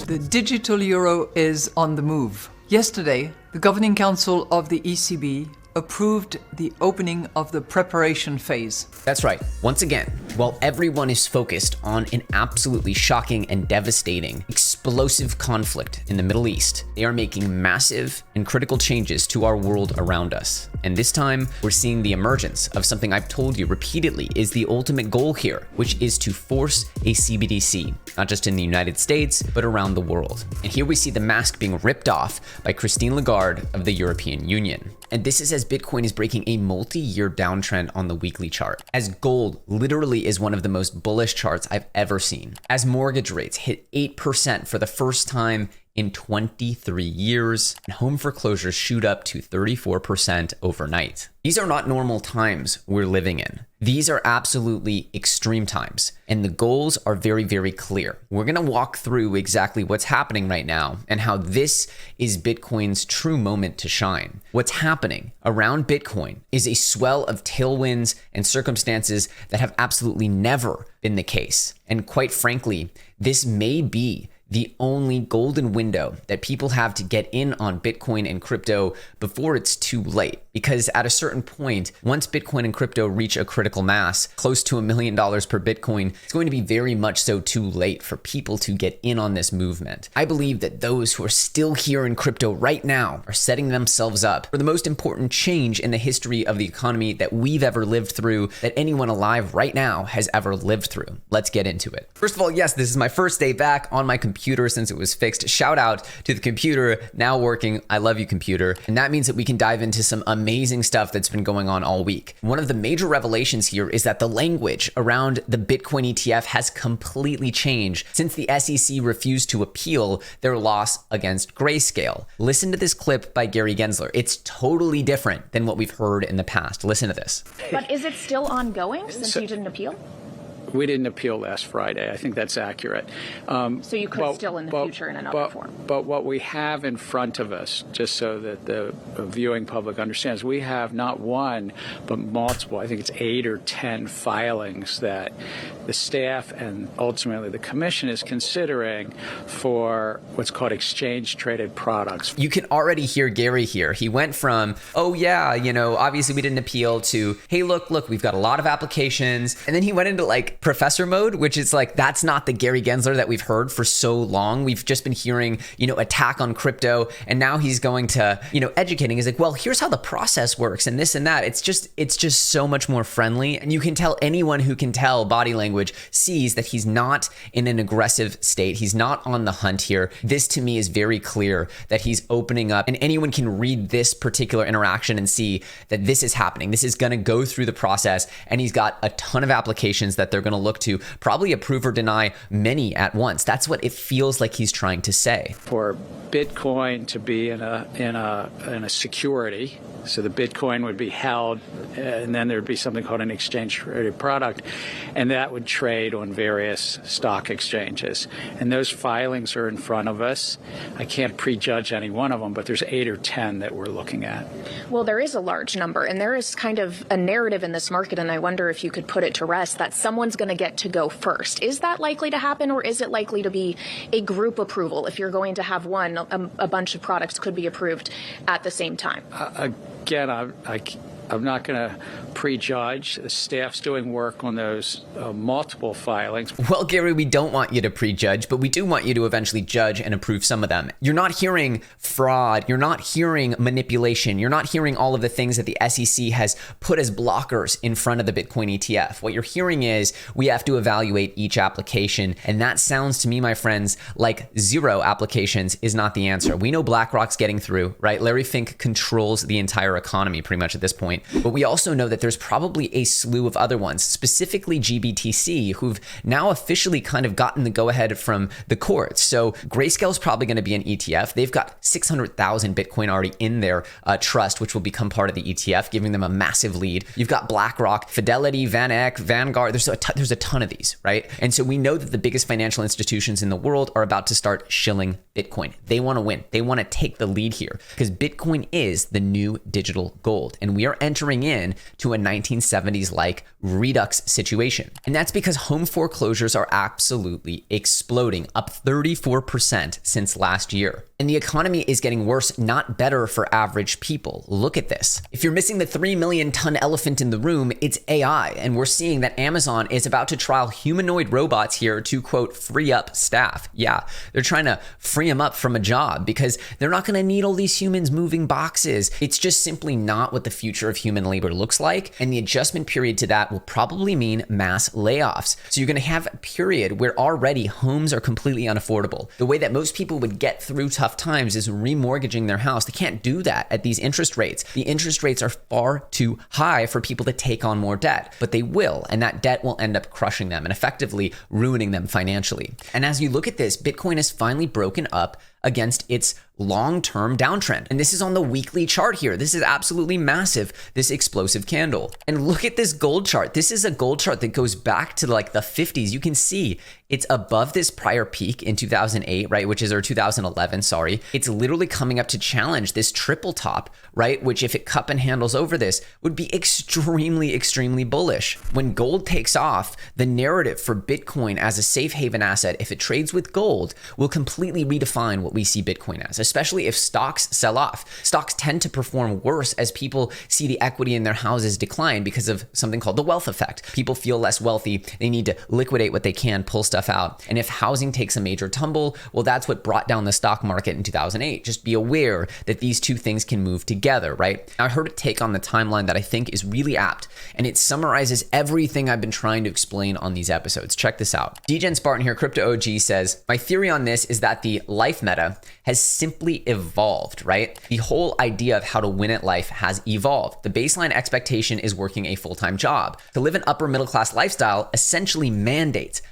The digital euro is on the move. Yesterday, the Governing Council of the ECB approved the opening of the preparation phase. That's right. Once again, while everyone is focused on an absolutely shocking and devastating, explosive conflict in the Middle East, they are making massive and critical changes to our world around us. And this time, we're seeing the emergence of something I've told you repeatedly is the ultimate goal here, which is to force a CBDC, not just in the United States, but around the world. And here we see the mask being ripped off by Christine Lagarde of the European Union. And this is as Bitcoin is breaking a multi-year downtrend on the weekly chart, as gold literally is one of the most bullish charts I've ever seen, as mortgage rates hit 8% for the first time in 23 years, and home foreclosures shoot up to 34% overnight. These are not normal times we're living in. These are absolutely extreme times, and the goals are very, very clear. We're gonna walk through exactly what's happening right now and how this is Bitcoin's true moment to shine. What's happening around Bitcoin is a swell of tailwinds and circumstances that have absolutely never been the case. And quite frankly, this may be the only golden window that people have to get in on Bitcoin and crypto before it's too late. Because at a certain point, once Bitcoin and crypto reach a critical mass, close to $1 million per Bitcoin, it's going to be very much so too late for people to get in on this movement. I believe that those who are still here in crypto right now are setting themselves up for the most important change in the history of the economy that we've ever lived through, that anyone alive right now has ever lived through. Let's get into it. First of all, yes, this is my first day back on my computer since it was fixed. Shout out to the computer now working. I love you, computer. And that means that we can dive into some amazing stuff that's been going on all week. One of the major revelations here is that the language around the Bitcoin ETF has completely changed since the SEC refused to appeal their loss against Grayscale. Listen to this clip by Gary Gensler. It's totally different than what we've heard in the past. Listen to this. But is it still ongoing since you didn't appeal? We didn't appeal last Friday. I think that's accurate. So you could still in the future in another form. But what we have in front of us, just so that the viewing public understands, we have not one, but multiple, I think it's 8 or 10 filings that the staff and ultimately the commission is considering for what's called exchange-traded products. You can already hear Gary here. He went from, oh yeah, obviously we didn't appeal, to, hey, look, we've got a lot of applications. And then he went into like professor mode, which is like, that's not the Gary Gensler that we've heard for so long. We've just been hearing, attack on crypto. And now he's going to, educating. He's like, well, here's how the process works and this and that. It's just so much more friendly. And you can tell, anyone who can tell body language sees that he's not in an aggressive state. He's not on the hunt here. This to me is very clear that he's opening up, and anyone can read this particular interaction and see that this is happening. This is going to go through the process, and he's got a ton of applications that they're going to look to probably approve or deny many at once. That's what it feels like he's trying to say. For Bitcoin to be in a security, so the Bitcoin would be held, and then there'd be something called an exchange-traded product, and that would trade on various stock exchanges. And those filings are in front of us. I can't prejudge any one of them, but there's 8 or 10 that we're looking at. Well, there is a large number, and there is kind of a narrative in this market, and I wonder if you could put it to rest, that someone's going to get to go first. Is that likely to happen, or is it likely to be a group approval? If you're going to have one, a bunch of products could be approved at the same time. Again, I'm not going to prejudge. The staff's doing work on those multiple filings. Well, Gary, we don't want you to prejudge, but we do want you to eventually judge and approve some of them. You're not hearing fraud. You're not hearing manipulation. You're not hearing all of the things that the SEC has put as blockers in front of the Bitcoin ETF. What you're hearing is we have to evaluate each application. And that sounds to me, my friends, like 0 applications is not the answer. We know BlackRock's getting through, right? Larry Fink controls the entire economy pretty much at this point. But we also know that there's probably a slew of other ones, specifically GBTC, who've now officially kind of gotten the go-ahead from the courts. So Grayscale's probably going to be an ETF. They've got 600,000 Bitcoin already in their trust, which will become part of the ETF, giving them a massive lead. You've got BlackRock, Fidelity, Van Eck, Vanguard. There's a ton of these, right? And so we know that the biggest financial institutions in the world are about to start shilling Bitcoin. They want to win. They want to take the lead here because Bitcoin is the new digital gold. And we are entering in to a 1970s-like redux situation. And that's because home foreclosures are absolutely exploding, up 34% since last year. And the economy is getting worse, not better for average people. Look at this. If you're missing the 3 million ton elephant in the room, it's AI. And we're seeing that Amazon is about to trial humanoid robots here to, quote, free up staff. Yeah, they're trying to free them up from a job because they're not going to need all these humans moving boxes. It's just simply not what the future of human labor looks like. And the adjustment period to that will probably mean mass layoffs. So you're going to have a period where already homes are completely unaffordable. The way that most people would get through tough times is remortgaging their house. They can't do that at these interest rates. The interest rates are far too high for people to take on more debt, but they will, and that debt will end up crushing them and effectively ruining them financially. And as you look at this, Bitcoin has finally broken up against its long-term downtrend. And this is on the weekly chart here. This is absolutely massive, this explosive candle. And look at this gold chart. This is a gold chart that goes back to like the 50s. You can see it's above this prior peak in 2008, right? Which is, or 2011, sorry. It's literally coming up to challenge this triple top, right? Which if it cup and handles over this would be extremely, extremely bullish. When gold takes off, the narrative for Bitcoin as a safe haven asset, if it trades with gold, will completely redefine what we see Bitcoin as, especially if stocks sell off. Stocks tend to perform worse as people see the equity in their houses decline because of something called the wealth effect. People feel less wealthy. They need to liquidate what they can, pull stuff out. And if housing takes a major tumble, well, that's what brought down the stock market in 2008. Just be aware that these two things can move together, right? I heard a take on the timeline that I think is really apt, and it summarizes everything I've been trying to explain on these episodes. Check this out. DGen Spartan here, Crypto OG, says, my theory on this is that the life meta has simply evolved, right? The whole idea of how to win at life has evolved. The baseline expectation is working a full-time job. To live an upper middle class lifestyle essentially mandates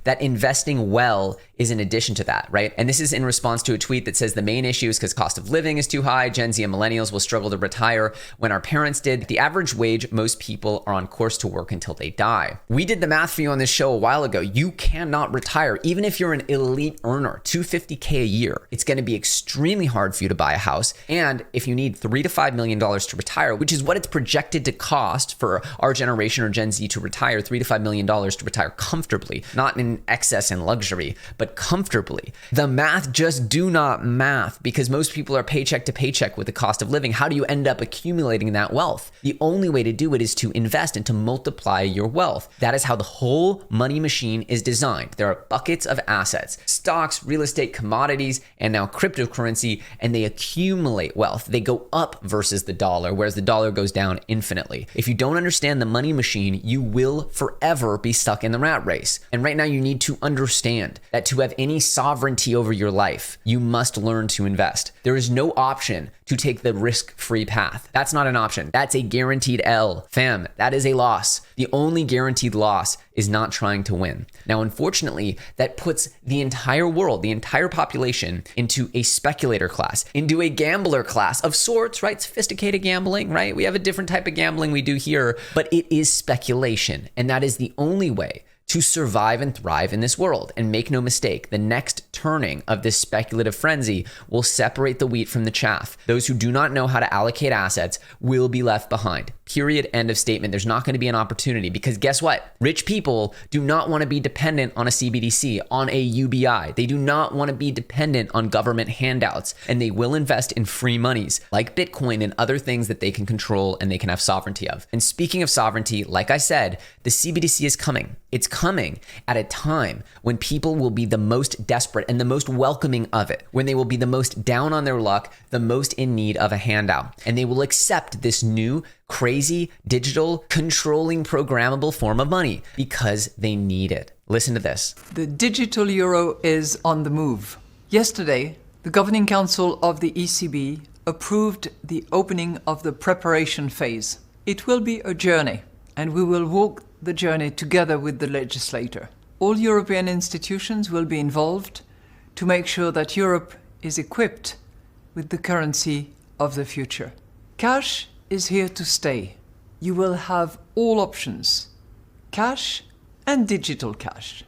that investing well is in addition to that, right? And this is in response to a tweet that says the main issue is because cost of living is too high. Gen Z and millennials will struggle to retire when our parents did. The average wage, most people are on course to work until they die. We did the math for you on this show a while ago. You cannot retire. Even if you're an elite earner, $250K a year, it's going to be extremely hard for you to buy a house. And if you need $3 to $5 million to retire, which is what it's projected to cost for our generation or Gen Z to retire, $3 to $5 million to retire comfortably, not in excess and luxury, but comfortably. The math just do not math because most people are paycheck to paycheck with the cost of living. How do you end up accumulating that wealth? The only way to do it is to invest and to multiply your wealth. That is how the whole money machine is designed. There are buckets of assets, stocks, real estate, commodities, and now cryptocurrency, and they accumulate wealth. They go up versus the dollar, whereas the dollar goes down infinitely. If you don't understand the money machine, you will forever be stuck in the rat race. And right now you need to understand that to have any sovereignty over your life, you must learn to invest. There is no option to take the risk-free path. That's not an option. That's a guaranteed L. Fam, that is a loss. The only guaranteed loss is not trying to win. Now, unfortunately, that puts the entire world, the entire population into a speculator class, into a gambler class of sorts, right? Sophisticated gambling, right? We have a different type of gambling we do here, but it is speculation. And that is the only way to survive and thrive in this world. And make no mistake, the next turning of this speculative frenzy will separate the wheat from the chaff. Those who do not know how to allocate assets will be left behind. Period. End of statement. There's not going to be an opportunity because guess what? Rich people do not want to be dependent on a CBDC, on a UBI. They do not want to be dependent on government handouts, and they will invest in free monies like Bitcoin and other things that they can control and they can have sovereignty of. And speaking of sovereignty, like I said, the CBDC is coming. It's coming at a time when people will be the most desperate and the most welcoming of it, when they will be the most down on their luck, the most in need of a handout. And they will accept this new, crazy, digital, controlling, programmable form of money because they need it. Listen to this. The digital euro is on the move. Yesterday, the Governing Council of the ECB approved the opening of the preparation phase. It will be a journey, and we will walk the journey together with the legislator. All European institutions will be involved to make sure that Europe is equipped with the currency of the future. Cash is here to stay. You will have all options, cash and digital cash.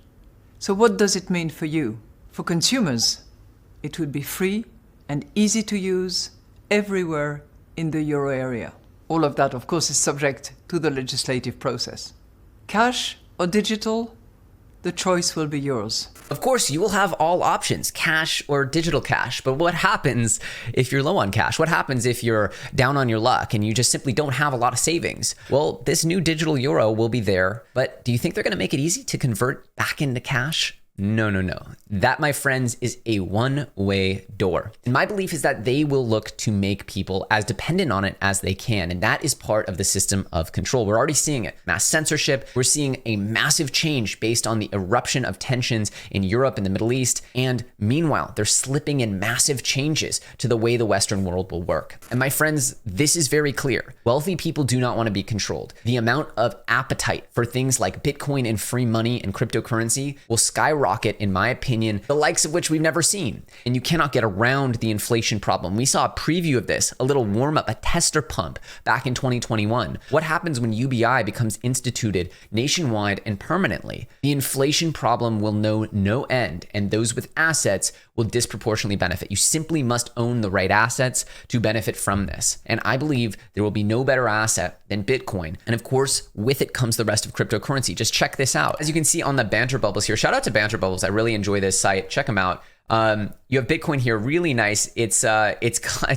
So what does it mean for you? For consumers, it would be free and easy to use everywhere in the euro area. All of that, of course, is subject to the legislative process. Cash or digital? The choice will be yours. Of course, you will have all options, cash or digital cash. But what happens if you're low on cash? What happens if you're down on your luck and you just simply don't have a lot of savings? Well, this new digital euro will be there. But do you think they're going to make it easy to convert back into cash? No. That, my friends, is a one-way door. And my belief is that they will look to make people as dependent on it as they can. And that is part of the system of control. We're already seeing it. Mass censorship. We're seeing a massive change based on the eruption of tensions in Europe and the Middle East. And meanwhile, they're slipping in massive changes to the way the Western world will work. And my friends, this is very clear. Wealthy people do not want to be controlled. The amount of appetite for things like Bitcoin and free money and cryptocurrency will skyrocket, in my opinion, the likes of which we've never seen. And you cannot get around the inflation problem. We saw a preview of this, a little warm up, a tester pump back in 2021. What happens when UBI becomes instituted nationwide and permanently? The inflation problem will know no end, and those with assets will disproportionately benefit. You simply must own the right assets to benefit from this. And I believe there will be no better asset than Bitcoin. And of course, with it comes the rest of cryptocurrency. Just check this out. As you can see on the Banter Bubbles here, shout out to Banter Bubbles. I really enjoy this site. Check them out. You have Bitcoin here, really nice. I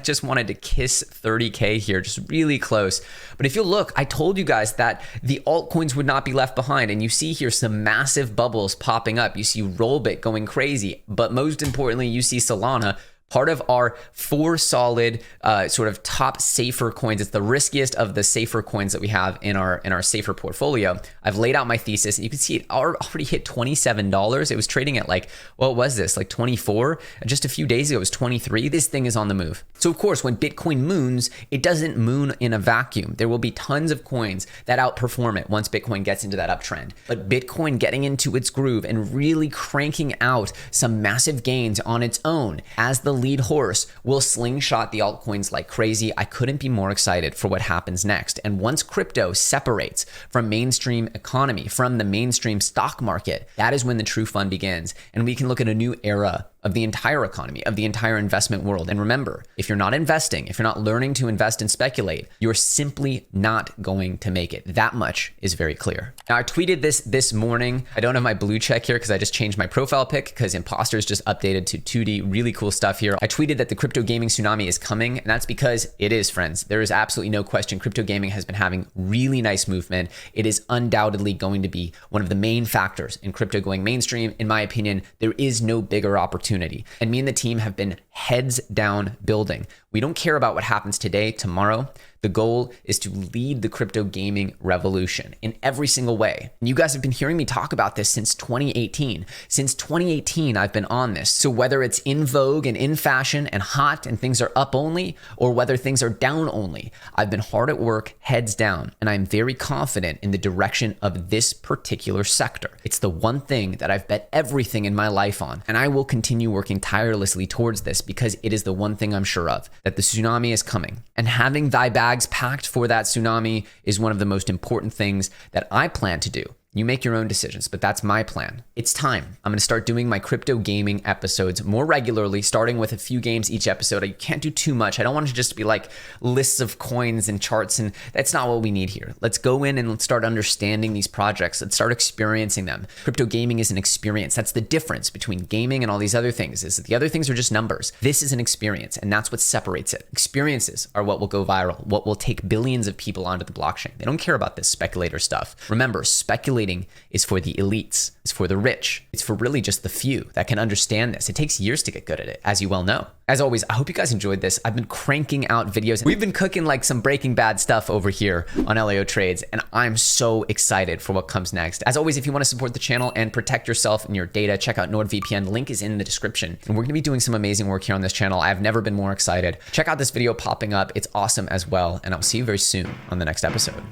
just wanted to kiss 30K here, just really close. But if you look, I told you guys that the altcoins would not be left behind. And you see here some massive bubbles popping up. You see Rollbit going crazy. But most importantly, you see Solana, part of our 4 solid sort of top safer coins. It's the riskiest of the safer coins that we have in our safer portfolio. I've laid out my thesis, and you can see it already hit $27. It was trading at like, what was this? Like 24? Just a few days ago, it was 23. This thing is on the move. So of course, when Bitcoin moons, it doesn't moon in a vacuum. There will be tons of coins that outperform it once Bitcoin gets into that uptrend. But Bitcoin getting into its groove and really cranking out some massive gains on its own as the lead horse will slingshot the altcoins like crazy. I couldn't be more excited for what happens next. And once crypto separates from mainstream economy, from the mainstream stock market, that is when the true fun begins. And we can look at a new era of the entire economy, of the entire investment world. And remember, if you're not investing, if you're not learning to invest and speculate, you're simply not going to make it. That much is very clear. Now, I tweeted this morning. I don't have my blue check here because I just changed my profile pic because Imposters just updated to 2D. Really cool stuff here. I tweeted that the crypto gaming tsunami is coming, and that's because it is, friends. There is absolutely no question. Crypto gaming has been having really nice movement. It is undoubtedly going to be one of the main factors in crypto going mainstream. In my opinion, there is no bigger opportunity. And me and the team have been heads down building. We don't care about what happens today, tomorrow. The goal is to lead the crypto gaming revolution in every single way. And you guys have been hearing me talk about this since 2018. Since 2018, I've been on this. So whether it's in vogue and in fashion and hot and things are up only, or whether things are down only, I've been hard at work, heads down, and I'm very confident in the direction of this particular sector. It's the one thing that I've bet everything in my life on, and I will continue working tirelessly towards this because it is the one thing I'm sure of, that the tsunami is coming. And having thy bags packed for that tsunami is one of the most important things that I plan to do. You make your own decisions, but that's my plan. It's time. I'm going to start doing my crypto gaming episodes more regularly, starting with a few games each episode. I can't do too much. I don't want to just be like lists of coins and charts, and that's not what we need here. Let's go in and let's start understanding these projects. Let's start experiencing them. Crypto gaming is an experience. That's the difference between gaming and all these other things, is that the other things are just numbers. This is an experience, and that's what separates it. Experiences are what will go viral, what will take billions of people onto the blockchain. They don't care about this speculator stuff. Remember, speculating is for the elites, it's for the rich, it's for really just the few that can understand this. It takes years to get good at it, as you well know. As always, I hope you guys enjoyed this. I've been cranking out videos. We've been cooking like some Breaking Bad stuff over here on EllioTrades, and I'm so excited for what comes next. As always, if you want to support the channel and protect yourself and your data, check out NordVPN. The link is in the description. And we're going to be doing some amazing work here on this channel. I've never been more excited. Check out this video popping up. It's awesome as well. And I'll see you very soon on the next episode.